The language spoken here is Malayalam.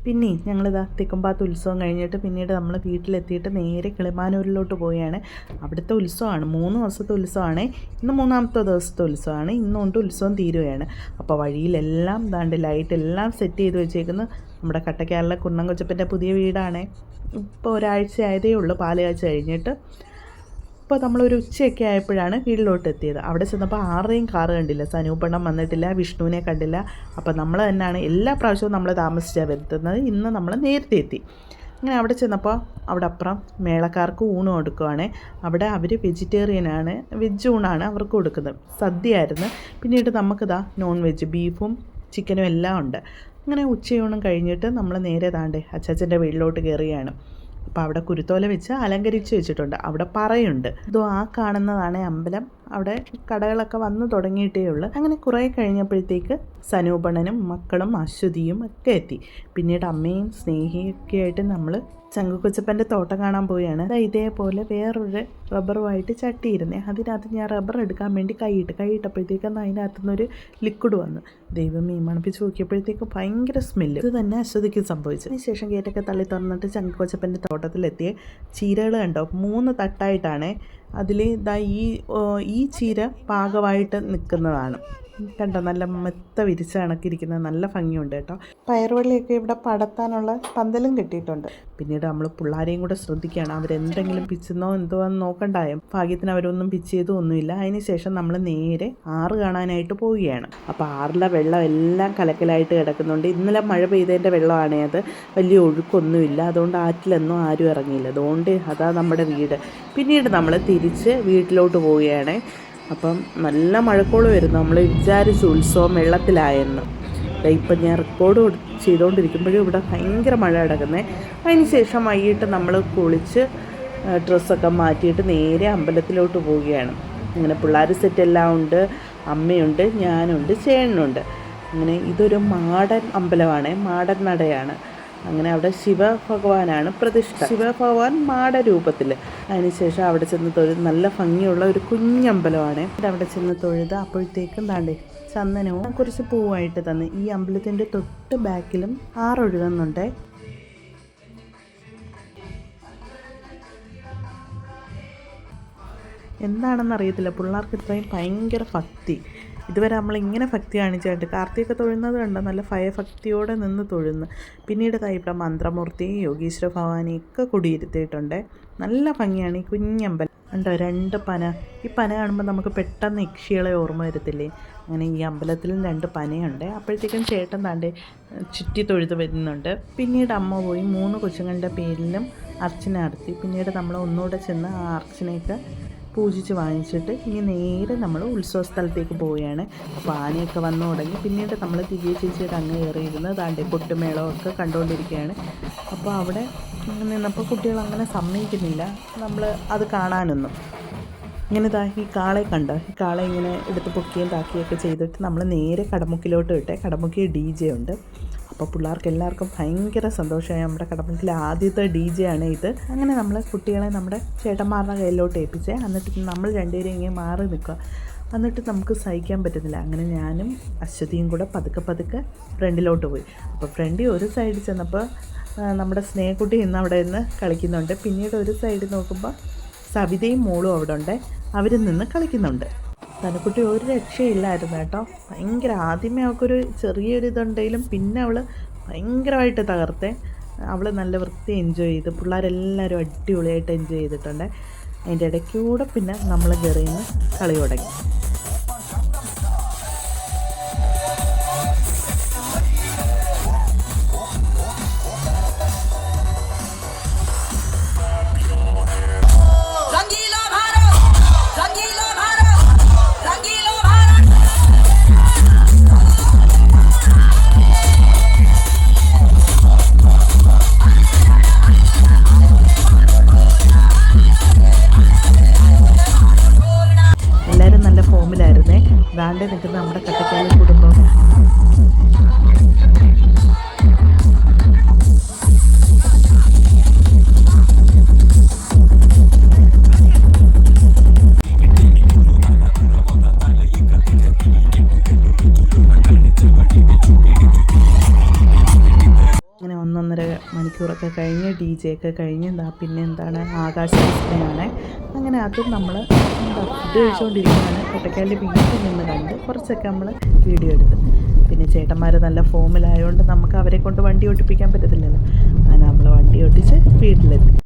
പിന്നെ ഞങ്ങളിതാ തെക്കുംപാത്ത് ഉത്സവം കഴിഞ്ഞിട്ട് പിന്നീട് നമ്മൾ വീട്ടിലെത്തിയിട്ട് നേരെ കിളിമാനൂരിലോട്ട് പോവുകയാണ്. അവിടുത്തെ ഉത്സവമാണ്, 3 ദിവസത്തെ ഉത്സവമാണ്. ഇന്ന് 3ാമത്തെ ദിവസത്തെ ഉത്സവമാണ്. ഇന്നുകൊണ്ട് ഉത്സവം തീരുകയാണ്. അപ്പോൾ വഴിയിലെല്ലാം ദാണ്ട് ലൈറ്റ് എല്ലാം സെറ്റ് ചെയ്ത് വെച്ചേക്കുന്നത് നമ്മുടെ കട്ടക്കാലിലെ കുന്നം കൊച്ചപ്പൻ്റെ പുതിയ വീടാണ്. ഇപ്പോൾ ഒരാഴ്ച ആയതേ ഉള്ളൂ പാല് കാഴ്ച കഴിഞ്ഞിട്ട്. ഇപ്പോൾ നമ്മളൊരു ഉച്ചയൊക്കെ ആയപ്പോഴാണ് വീട്ടിലോട്ട് എത്തിയത്. അവിടെ ചെന്നപ്പോൾ ആരുടെയും കാറ് കണ്ടില്ല, സനൂപണ്ണം വന്നിട്ടില്ല, വിഷ്ണുവിനെ കണ്ടില്ല. അപ്പോൾ നമ്മൾ തന്നെയാണ് എല്ലാ പ്രാവശ്യവും നമ്മൾ താമസിച്ചാണ് വരുത്തുന്നത്. ഇന്ന് നമ്മൾ നേരത്തെ എത്തി. അങ്ങനെ അവിടെ ചെന്നപ്പോൾ അവിടെ അപ്പുറം മേളക്കാർക്ക് ഊണ് കൊടുക്കുവാണ്. അവിടെ അവർ വെജിറ്റേറിയനാണ്, വെജ് ഊണാണ് അവർക്ക് കൊടുക്കുന്നത്. സദ്യയായിരുന്നു. പിന്നീട് നമുക്കിതാ നോൺ വെജ് ബീഫും ചിക്കനും എല്ലാം ഉണ്ട്. അങ്ങനെ ഉച്ചയൂണും കഴിഞ്ഞിട്ട് നമ്മൾ നേരെ താണ്ടേ അച്ചാച്ചൻ്റെ വീട്ടിലോട്ട് കയറുകയാണ്. അപ്പോൾ അവിടെ കുരുത്തോല വെച്ച് അലങ്കരിച്ച് വെച്ചിട്ടുണ്ട്. അവിടെ പറയുണ്ട്. ഇതോ ആ കാണുന്നതാണ് അമ്പലം. അവിടെ കടകളൊക്കെ വന്നു തുടങ്ങിയിട്ടേ ഉള്ളൂ. അങ്ങനെ കുറേ കഴിഞ്ഞപ്പോഴത്തേക്ക് സനൂപണനും മക്കളും അശ്വതിയും ഒക്കെ എത്തി. പിന്നീട് അമ്മയും സ്നേഹിയൊക്കെ ആയിട്ട് നമ്മൾ ചങ്കുകൊച്ചപ്പൻ്റെ തോട്ടം കാണാൻ പോവുകയാണ്. ഇതേപോലെ വേറൊരു റബ്ബറുമായിട്ട് ചട്ടിയിരുന്നേ. അതിനകത്ത് ഞാൻ റബ്ബർ എടുക്കാൻ വേണ്ടി കൈയിട്ടപ്പോഴത്തേക്കും അതിനകത്തു നിന്നൊരു ലിക്വിഡ് വന്നു. ദൈവമേ, മണപ്പിച്ച് നോക്കിയപ്പോഴത്തേക്കും ഭയങ്കര സ്മെല്ല്. ഇത് തന്നെ അശ്വതിക്ക് സംഭവിച്ചു. അതിനുശേഷം ഗേറ്റൊക്കെ തള്ളി തുറന്നിട്ട് ചങ്കുകൊച്ചപ്പൻ്റെ തോട്ടത്തിലെത്തിയ ചീരകൾ കണ്ടോ, 3 തട്ടായിട്ടാണ്. അതിൽ ഇതാ ഈ ചീര പാകമായിട്ട് നിൽക്കുന്നതാണ്. കണ്ടോ, നല്ല മെത്ത വിരിച്ച കണക്കിരിക്കുന്നത്, നല്ല ഭംഗിയുണ്ട് കേട്ടോ. പയറുവള്ളിയൊക്കെ ഇവിടെ പടത്താനുള്ള പന്തലും കെട്ടിയിട്ടുണ്ട്. പിന്നീട് നമ്മൾ പിള്ളേരെയും കൂടെ ശ്രദ്ധിക്കുകയാണ്. അവരെന്തെങ്കിലും പിച്ചുന്നോ എന്തോ എന്ന് നോക്കണ്ടായോ. ഭാഗ്യത്തിന് അവരൊന്നും പിച്ച് ചെയ്തൊന്നുമില്ല. അതിന് ശേഷം നമ്മൾ നേരെ ആറ് കാണാനായിട്ട് പോവുകയാണ്. അപ്പോൾ ആറിലെ വെള്ളം എല്ലാം കലക്കലായിട്ട് കിടക്കുന്നുണ്ട്. ഇന്നലെ മഴ പെയ്തതിൻ്റെ വെള്ളമാണേ, അത് വലിയ ഒഴുക്കൊന്നുമില്ല. അതുകൊണ്ട് ആറ്റിലൊന്നും ആരും ഇറങ്ങിയില്ല. അതുകൊണ്ട് അതാ നമ്മുടെ വീട്. പിന്നീട് നമ്മൾ തിരിച്ച് വീട്ടിലോട്ട് പോവുകയാണ്. അപ്പം നല്ല മഴക്കോള് വരുന്നു. നമ്മൾ വിചാരിച്ചു ഉത്സവം വെള്ളത്തിലായെന്ന്. ഇപ്പം ഞാൻ റെക്കോർഡ് ചെയ്തുകൊണ്ടിരിക്കുമ്പോഴും ഇവിടെ ഭയങ്കര മഴ കിടക്കുന്നത്. അതിന് ശേഷം വൈകിട്ട് നമ്മൾ കുളിച്ച് ഡ്രസ്സൊക്കെ മാറ്റിയിട്ട് നേരെ അമ്പലത്തിലോട്ട് പോവുകയാണ്. അങ്ങനെ പിള്ളേർ സെറ്റെല്ലാം ഉണ്ട്, അമ്മയുണ്ട്, ഞാനുണ്ട്, ചേട്ടനുണ്ട്. അങ്ങനെ ഇതൊരു മാടൻ അമ്പലമാണ്, മാടൻ നടയാണ്. അങ്ങനെ അവിടെ ശിവഭഗവാനാണ് പ്രതിഷ്ഠ. ശിവഭഗവാൻ മാടരൂപത്തിൽ. അതിനുശേഷം അവിടെ ചെന്ന് തൊഴുത്, നല്ല ഭംഗിയുള്ള ഒരു കുഞ്ഞമ്പലമാണ്. അവിടെ ചെന്ന് തൊഴുത് അപ്പോഴത്തേക്കും താണ്ടേ ചന്ദനവും കുറച്ച് പൂവായിട്ട് തന്ന്. ഈ അമ്പലത്തിൻ്റെ തൊട്ട് ബാക്കിലും ആറൊഴുകുന്നുണ്ട്. എന്താണെന്ന് അറിയത്തില്ല, പിള്ളേർക്ക് ഇത്രയും ഭയങ്കര ഭക്തി. ഇതുവരെ നമ്മളിങ്ങനെ ഭക്തി കാണിച്ചായിട്ട് കാർത്തികയൊക്കെ തൊഴുന്നത് കണ്ടോ, നല്ല ഭയഭക്തിയോടെ നിന്ന് തൊഴുന്ന്. പിന്നീട് ഇവിടെ മന്ത്രമൂർത്തി, യോഗീശ്വര ഭവാനിയൊക്കെ കുടിയിരുത്തിയിട്ടുണ്ട്. നല്ല ഭംഗിയാണ് ഈ കുഞ്ഞമ്പലം. ഉണ്ടോ 2 പന. ഈ പന കാണുമ്പോൾ നമുക്ക് പെട്ടെന്ന് യക്ഷികളെ ഓർമ്മ വരത്തില്ലേ. അങ്ങനെ ഈ അമ്പലത്തിലും 2 പനയുണ്ട്. അപ്പോഴത്തേക്കും ചേട്ടൻ താണ്ടെ ചുറ്റി തൊഴുത് വരുന്നുണ്ട്. പിന്നീട് അമ്മ പോയി 3 കൊച്ചുങ്ങളുടെ പേരിലും അർച്ചന നടത്തി. പിന്നീട് നമ്മൾ ഒന്നുകൂടെ ചെന്ന് ആ അർച്ചനയൊക്കെ പൂജിച്ച് വാങ്ങിച്ചിട്ട് ഇനി നേരെ നമ്മൾ ഉത്സവ സ്ഥലത്തേക്ക് പോവുകയാണ്. അപ്പോൾ ആനയൊക്കെ വന്നു തുടങ്ങി. പിന്നീട് നമ്മൾ ദിവ്യ ചേച്ചിയുടെ അങ്ങ് കയറിയിരുന്ന് താണ്ടെ കൊട്ടുമേളമൊക്കെ കണ്ടുകൊണ്ടിരിക്കുകയാണ്. അപ്പോൾ അവിടെ നിന്നപ്പോൾ കുട്ടികൾ അങ്ങനെ സമ്മതിക്കുന്നില്ല നമ്മൾ അത് കാണാനൊന്നും. ഇങ്ങനെ ഈ കാളെ കണ്ടോ, ഈ കാളെ ഇങ്ങനെ എടുത്ത് പൊക്കുകയും താക്കുകയൊക്കെ ചെയ്തിട്ട് നമ്മൾ നേരെ കടമുക്കിലോട്ട് വിട്ടേ. കടമുക്കി DJ ഉണ്ട്. അപ്പോൾ പിള്ളേർക്ക് എല്ലാവർക്കും ഭയങ്കര സന്തോഷമായി. നമ്മുടെ കടമുക്കിലെ ആദ്യത്തെ DJ ആണ് ഇത്. അങ്ങനെ നമ്മൾ കുട്ടികളെ നമ്മുടെ ചേട്ടന്മാരുടെ കയ്യിലോട്ട് ഏൽപ്പിച്ചേ. എന്നിട്ട് നമ്മൾ 2 പേരും ഇങ്ങനെ മാറി നിൽക്കുക. എന്നിട്ട് നമുക്ക് സഹിക്കാൻ പറ്റുന്നില്ല. അങ്ങനെ ഞാനും അശ്വതിയും കൂടെ പതുക്കെ ഫ്രണ്ടിലോട്ട് പോയി. അപ്പോൾ ഫ്രണ്ടിൽ ഒരു സൈഡിൽ ചെന്നപ്പോൾ നമ്മുടെ സ്നേഹക്കുട്ടി ഇന്ന് അവിടെ നിന്ന് കളിക്കുന്നുണ്ട്. പിന്നീട് ഒരു സൈഡിൽ നോക്കുമ്പോൾ സവിതയും മോളും അവിടെ ഉണ്ട്, അവരിൽ നിന്ന് കളിക്കുന്നുണ്ട്. തനക്കുട്ടി ഒരു രക്ഷയില്ലായിരുന്നു കേട്ടോ. ഭയങ്കര ആദ്യമേ അവൾക്കൊരു ചെറിയൊരിതുണ്ടെങ്കിലും പിന്നെ അവൾ ഭയങ്കരമായിട്ട് തകർത്തേ. അവൾ നല്ല വൃത്തി എൻജോയ് ചെയ്ത്, പിള്ളേരെല്ലാവരും അടിപൊളിയായിട്ട് എൻജോയ് ചെയ്തിട്ടുണ്ട്. അതിൻ്റെ ഇടയ്ക്കൂടെ പിന്നെ നമ്മൾ കയറിയുന്ന കളി തുടങ്ങി. 1.5 മണിക്കൂറൊക്കെ കഴിഞ്ഞ് DJ ഒക്കെ കഴിഞ്ഞ് പിന്നെ എന്താണ് ആകാശവാണിയാണ്. അങ്ങനെ അതും നമ്മൾ ഫുഡ് കഴിച്ചുകൊണ്ടിരിക്കുകയാണ്. കൊട്ടയ്ക്കാലിൽ വീട്ടിൽ നിന്ന് കണ്ട് കുറച്ചൊക്കെ നമ്മൾ വീഡിയോ എടുത്തു. പിന്നെ ചേട്ടന്മാർ നല്ല ഫോമിലായതുകൊണ്ട് നമുക്ക് അവരെ കൊണ്ട് വണ്ടി ഓടിപ്പിക്കാൻ പറ്റത്തില്ലല്ലോ. അങ്ങനെ നമ്മൾ വണ്ടി ഓടിച്ച് വീട്ടിലെത്തി.